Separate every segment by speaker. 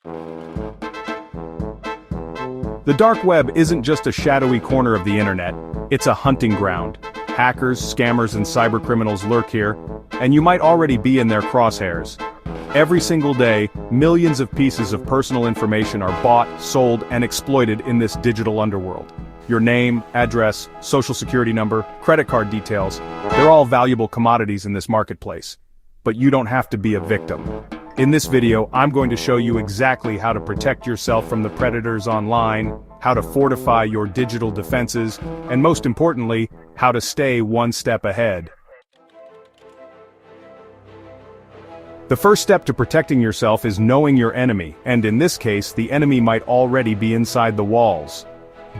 Speaker 1: The dark web isn't just a shadowy corner of the internet, it's a hunting ground. Hackers, scammers, and cybercriminals lurk here, and you might already be in their crosshairs. Every single day, millions of pieces of personal information are bought, sold, and exploited in this digital underworld. Your name, address, social security number, credit card details, they're all valuable commodities in this marketplace. But you don't have to be a victim. In this video, I'm going to show you exactly how to protect yourself from the predators online, how to fortify your digital defenses, and most importantly, how to stay one step ahead. The first step to protecting yourself is knowing your enemy, and in this case, the enemy might already be inside the walls.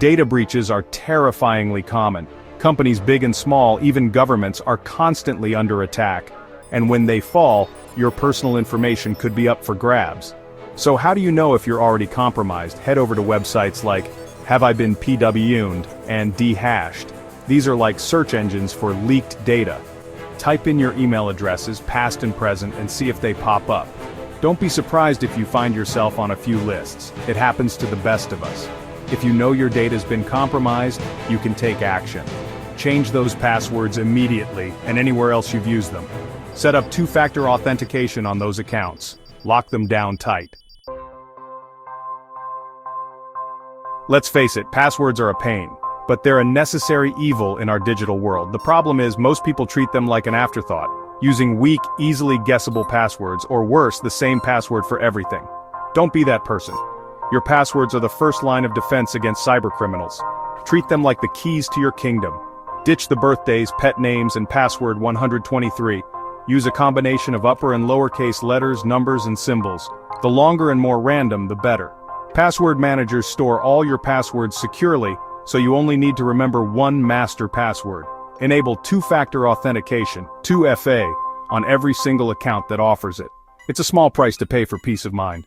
Speaker 1: Data breaches are terrifyingly common. Companies big and small, even governments, are constantly under attack. And when they fall, your personal information could be up for grabs. So how do you know if you're already compromised? Head over to websites like Have I Been PW'd and Dehashed. These are like search engines for leaked data. Type in your email addresses, past and present, and see if they pop up. Don't be surprised if you find yourself on a few lists. It happens to the best of us. If you know your data's been compromised, you can take action. Change those passwords immediately and anywhere else you've used them. Set up two-factor authentication on those accounts. Lock them down tight. Let's face it, passwords are a pain, but they're a necessary evil in our digital world. The problem is most people treat them like an afterthought, using weak, easily guessable passwords, or worse, the same password for everything. Don't be that person. Your passwords are the first line of defense against cybercriminals. Treat them like the keys to your kingdom. Ditch the birthdays, pet names, and password 123. Use a combination of upper and lowercase letters, numbers, and symbols. The longer and more random, the better. Password managers store all your passwords securely, so you only need to remember one master password. Enable two-factor authentication, 2FA, on every single account that offers it. It's a small price to pay for peace of mind.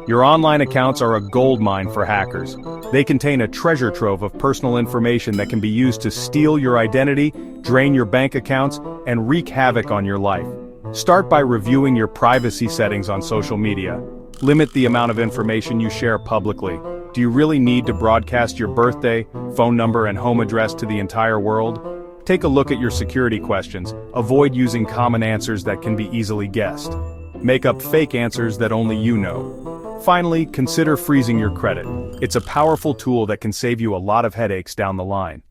Speaker 1: Your online accounts are a goldmine for hackers. They contain a treasure trove of personal information that can be used to steal your identity, drain your bank accounts, and wreak havoc on your life. Start by reviewing your privacy settings on social media. Limit the amount of information you share publicly. Do you really need to broadcast your birthday, phone number, and home address to the entire world? Take a look at your security questions. Avoid using common answers that can be easily guessed. Make up fake answers that only you know. Finally, consider freezing your credit. It's a powerful tool that can save you a lot of headaches down the line.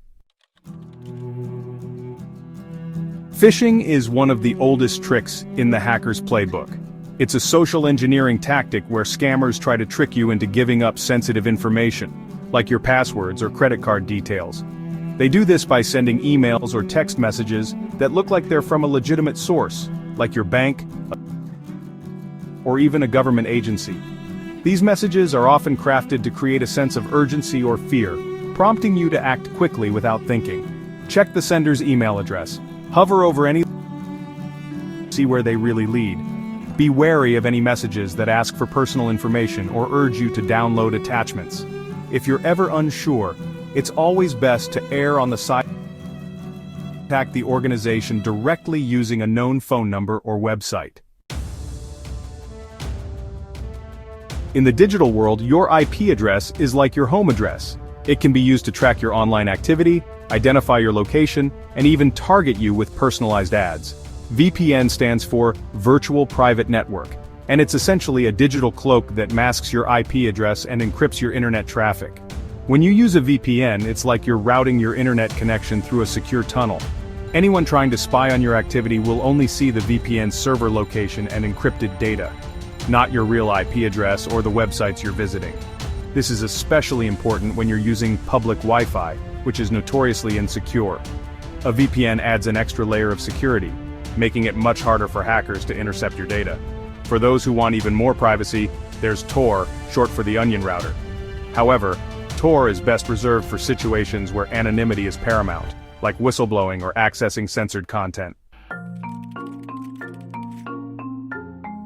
Speaker 1: Phishing is one of the oldest tricks in the hacker's playbook. It's a social engineering tactic where scammers try to trick you into giving up sensitive information, like your passwords or credit card details. They do this by sending emails or text messages that look like they're from a legitimate source, like your bank, or even a government agency. These messages are often crafted to create a sense of urgency or fear, prompting you to act quickly without thinking. Check the sender's email address. Hover over any see where they really lead. Be wary of any messages that ask for personal information or urge you to download attachments. If you're ever unsure, it's always best to err on the side of contact the organization directly using a known phone number or website. In the digital world, your IP address is like your home address. It can be used to track your online activity, identify your location, and even target you with personalized ads. VPN stands for Virtual Private Network, and it's essentially a digital cloak that masks your IP address and encrypts your internet traffic. When you use a VPN, it's like you're routing your internet connection through a secure tunnel. Anyone trying to spy on your activity will only see the VPN server location and encrypted data, not your real IP address or the websites you're visiting. This is especially important when you're using public Wi-Fi, which is notoriously insecure. A VPN adds an extra layer of security, making it much harder for hackers to intercept your data. For those who want even more privacy, there's Tor, short for the Onion Router. However, Tor is best reserved for situations where anonymity is paramount, like whistleblowing or accessing censored content.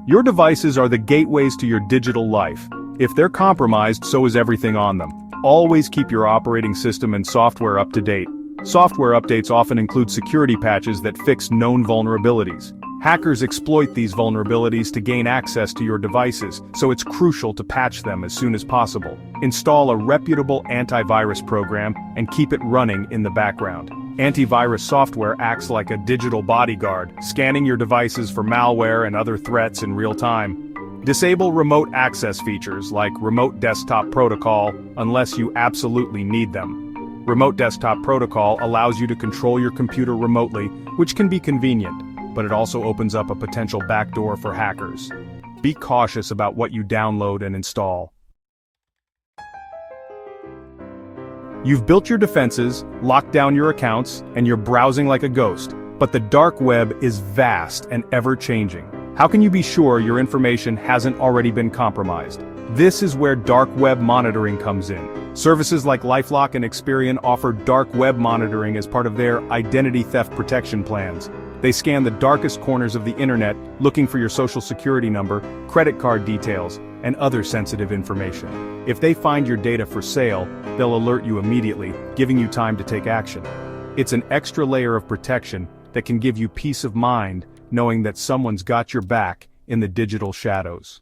Speaker 1: Your devices are the gateways to your digital life. If they're compromised, so is everything on them. Always keep your operating system and software up to date. Software updates often include security patches that fix known vulnerabilities. Hackers exploit these vulnerabilities to gain access to your devices, so it's crucial to patch them as soon as possible. Install a reputable antivirus program and keep it running in the background. Antivirus software acts like a digital bodyguard, scanning your devices for malware and other threats in real time. Disable remote access features like Remote Desktop Protocol unless you absolutely need them. Remote Desktop Protocol allows you to control your computer remotely, which can be convenient, but it also opens up a potential backdoor for hackers. Be cautious about what you download and install. You've built your defenses, locked down your accounts, and you're browsing like a ghost, but the dark web is vast and ever-changing. How can you be sure your information hasn't already been compromised? This is where dark web monitoring comes in. Services like LifeLock and Experian offer dark web monitoring as part of their identity theft protection plans. They scan the darkest corners of the internet, looking for your social security number, credit card details, and other sensitive information. If they find your data for sale, they'll alert you immediately, giving you time to take action. It's an extra layer of protection that can give you peace of mind, knowing that someone's got your back in the digital shadows.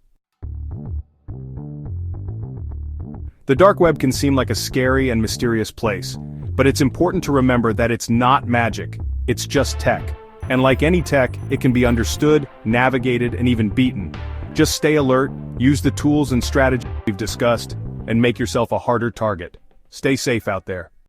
Speaker 1: The dark web can seem like a scary and mysterious place, but it's important to remember that it's not magic, it's just tech. And like any tech, it can be understood, navigated, and even beaten. Just stay alert, use the tools and strategies we've discussed, and make yourself a harder target. Stay safe out there.